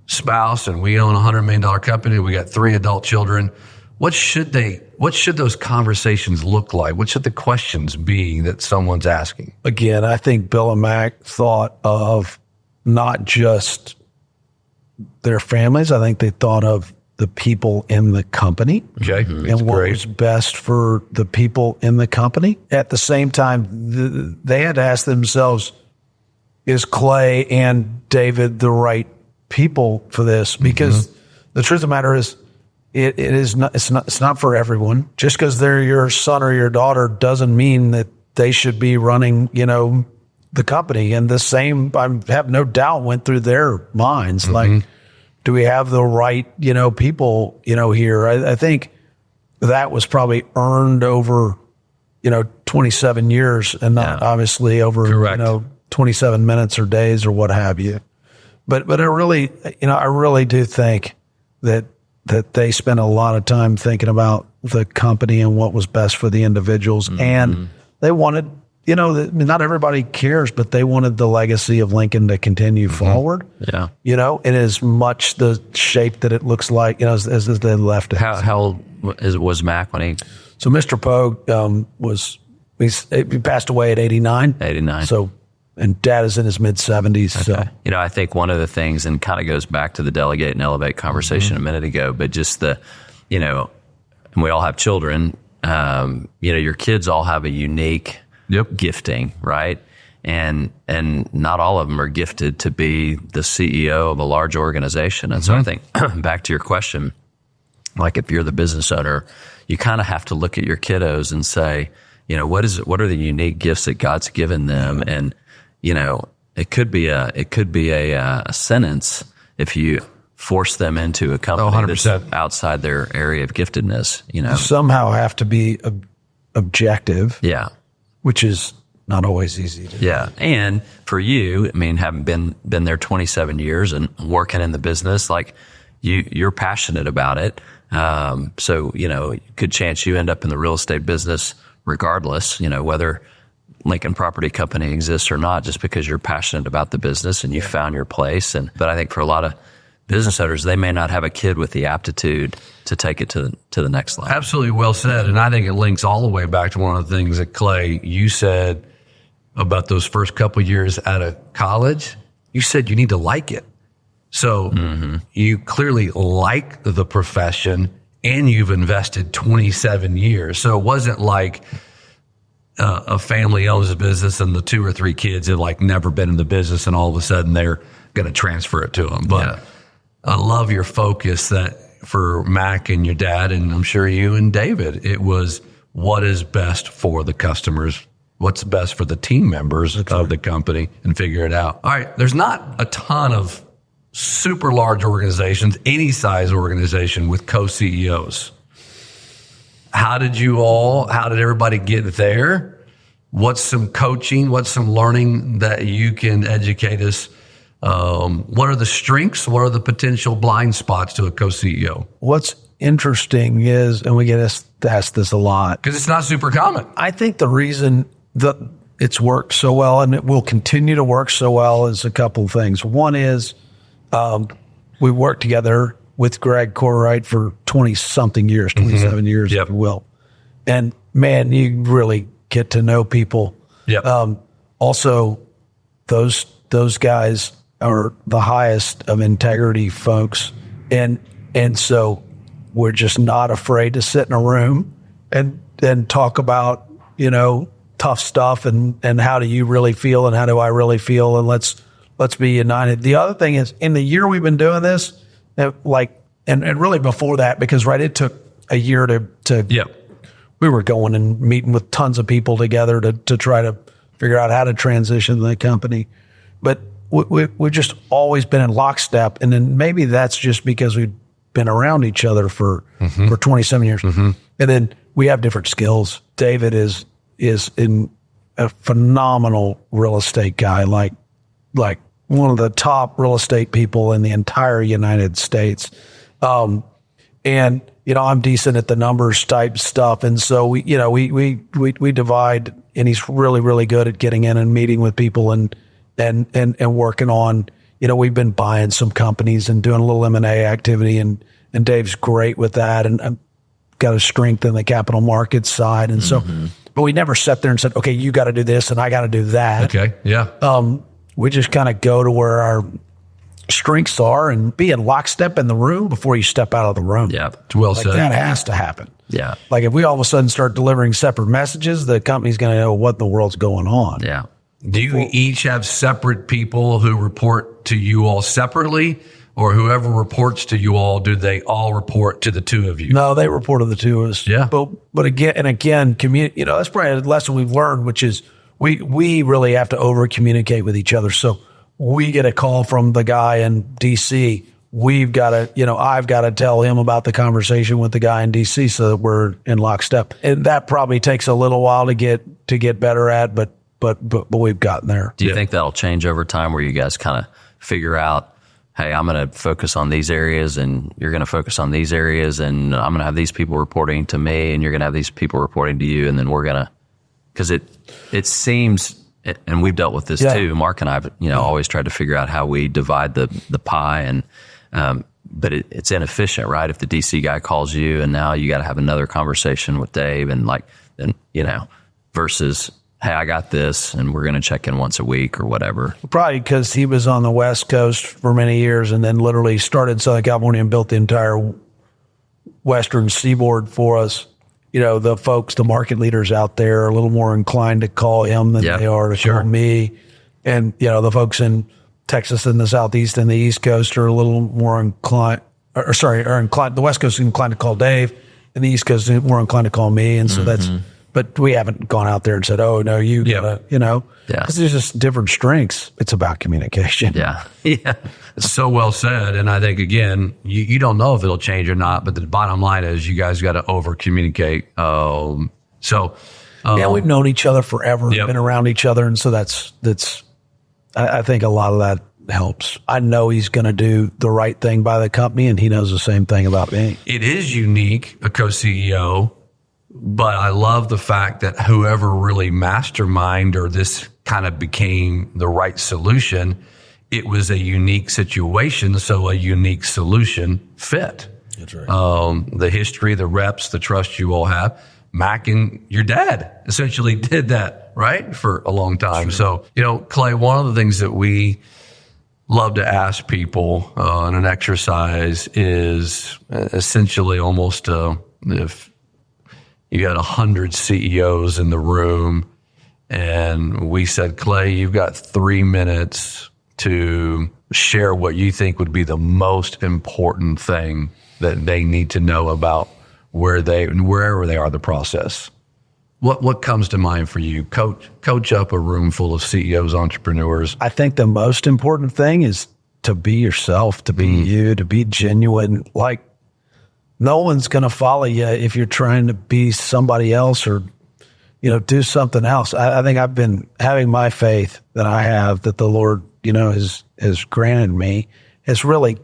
spouse, and we own a $100 million company. We got 3 adult children. What should those conversations look like? What should the questions be that someone's asking? Again, I think Bill and Mac thought of not just their families. I think they thought of the people in the company. Okay. And what was best for the people in the company. At the same time, they had to ask themselves, is Clay and David the right people for this? Because the truth of the matter is, it's not for everyone. Just because they're your son or your daughter doesn't mean that they should be running, the company. And the same, I have no doubt, went through their minds. Like, do we have the right, people, here? I think that was probably earned over, 27 years and not obviously over, 27 minutes or days or what have you. But I really do think that they spent a lot of time thinking about the company and what was best for the individuals. And they wanted, not everybody cares, but they wanted the legacy of Lincoln to continue forward. Yeah. In as much the shape that it looks like, as they left it. How old was Mac when he? So Mr. Pogue he passed away at 89. 89. So, and Dad is in his mid-70s. Okay. So. I think one of the things, and kind of goes back to the delegate and elevate conversation a minute ago, but just and we all have children, your kids all have a unique gifting, right? And not all of them are gifted to be the CEO of a large organization. And so I think back to your question, like if you're the business owner, you kind of have to look at your kiddos and say, what are the unique gifts that God's given them? And it could be a sentence if you force them into a company that's outside their area of giftedness. You somehow have to be objective. Yeah, which is not always easy to do. Yeah, and for you, having been there 27 years and working in the business, like you're passionate about it. So good chance you end up in the real estate business regardless. Whether Lincoln Property Company exists or not, just because you're passionate about the business and you found your place. But I think for a lot of business owners, they may not have a kid with the aptitude to take it to the next level. Absolutely well said. And I think it links all the way back to one of the things that Clay, you said about those first couple of years out of college. You said you need to like it. So you clearly like the profession and you've invested 27 years. So it wasn't like a family owns a business and the 2 or 3 kids have never been in the business and all of a sudden they're going to transfer it to them. But I love your focus that for Mac and your dad, and I'm sure you and David, it was what is best for the customers, what's best for the team members of the company, and figure it out. All right, there's not a ton of super large organizations, any size organization with co-CEOs. How did everybody get there? What's some coaching? What's some learning that you can educate us? What are the strengths? What are the potential blind spots to a co-CEO? What's interesting is, and we get asked this a lot, Because it's not super common. I think the reason that it's worked so well and it will continue to work so well is a couple of things. One is we worked together with Greg Corright for 20-something years, 27 years, if you will. And, man, you really get to know people. Yep. Also, those guys are the highest of integrity folks. And so we're just not afraid to sit in a room and talk about, tough stuff and how do you really feel and how do I really feel, and let's be united. The other thing is, in the year we've been doing this, and really before that, because it took a year to we were going and meeting with tons of people together to try to figure out how to transition the company. But we've just always been in lockstep. And then maybe that's just because we've been around each other for 27 years. Mm-hmm. And then we have different skills. David is in a phenomenal real estate guy, like one of the top real estate people in the entire United States. And, I'm decent at the numbers type stuff. And so we divide, and he's really, really good at getting in and meeting with people and working on, we've been buying some companies and doing a little M&A activity, and Dave's great with that. And I've got to strengthen the capital markets side. And so, but we never sat there and said, okay, you got to do this and I got to do that. Okay. Yeah. We just kind of go to where our strengths are and be in lockstep in the room before you step out of the room. Yeah. It's well said. That has to happen. Yeah. Like if we all of a sudden start delivering separate messages, the company's going to know what the world's going on. Yeah. Do you each have separate people who report to you all separately, or whoever reports to you all, do they all report to the two of you? No, they report to the two of us. Yeah. But again, that's probably a lesson we've learned, which is we really have to over communicate with each other. So we get a call from the guy in DC. We've got to, I've got to tell him about the conversation with the guy in DC so that we're in lockstep. And that probably takes a little while to get better at, but we've gotten there. Do you think that'll change over time, where you guys kind of figure out, hey, I'm going to focus on these areas and you're going to focus on these areas, and I'm going to have these people reporting to me and you're going to have these people reporting to you, and then we're going to, because it seems, and we've dealt with this too. Mark and I have, always tried to figure out how we divide the pie, and but it's inefficient, right? If the DC guy calls you and now you got to have another conversation with Dave, and versus, hey, I got this, and we're going to check in once a week or whatever. Probably because he was on the West Coast for many years and then literally started in Southern California and built the entire Western seaboard for us. The folks, the market leaders out there are a little more inclined to call him than they are to call me. And, the folks in Texas and the Southeast and the East Coast are a little more inclined, the West Coast is inclined to call Dave, and the East Coast is more inclined to call me. And so but we haven't gone out there and said, oh, no, you gotta, because there's just different strengths. It's about communication. Yeah. Yeah. It's so well said. And I think, again, you don't know if it'll change or not, but the bottom line is you guys got to over communicate. And we've known each other forever, been around each other. And so I think a lot of that helps. I know he's going to do the right thing by the company, and he knows the same thing about me. It is unique, a co-CEO. But I love the fact that whoever really mastermind or this kind of became the right solution, it was a unique situation, so a unique solution fit. That's right. The history, the reps, the trust you all have. Mac and your dad essentially did that, right, for a long time. Sure. So, Clay, one of the things that we love to ask people in an exercise is essentially almost if you got 100 CEOs in the room, and we said, Clay, you've got 3 minutes to share what you think would be the most important thing that they need to know about wherever they are in the process. What comes to mind for you? Coach up a room full of CEOs, entrepreneurs. I think the most important thing is to be yourself, to be you, to be genuine. Like, no one's going to follow you if you're trying to be somebody else or, do something else. I think I've been having my faith that I have, that the Lord, has granted me, has really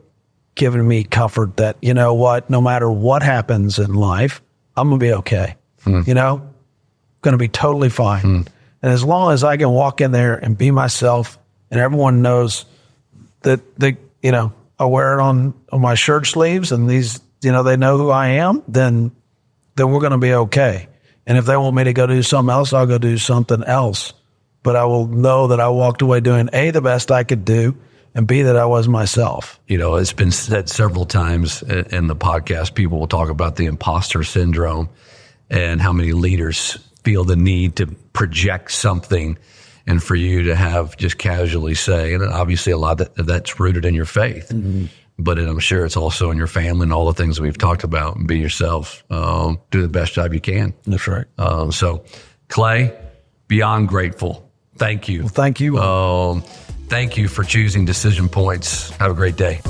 given me comfort that, no matter what happens in life, I'm going to be okay. Going to be totally fine. And as long as I can walk in there and be myself, and everyone knows that I wear it on my shirt sleeves, and these, they know who I am, then we're going to be okay. And if they want me to go do something else, I'll go do something else. But I will know that I walked away doing A, the best I could do, and B, that I was myself. It's been said several times in the podcast, people will talk about the imposter syndrome and how many leaders feel the need to project something, and for you to have just casually say, and obviously a lot of that's rooted in your faith, but I'm sure it's also in your family and all the things that we've talked about. Be yourself, do the best job you can. That's right. So Clay, beyond grateful. Thank you. Well, thank you. Thank you for choosing Decision Points. Have a great day.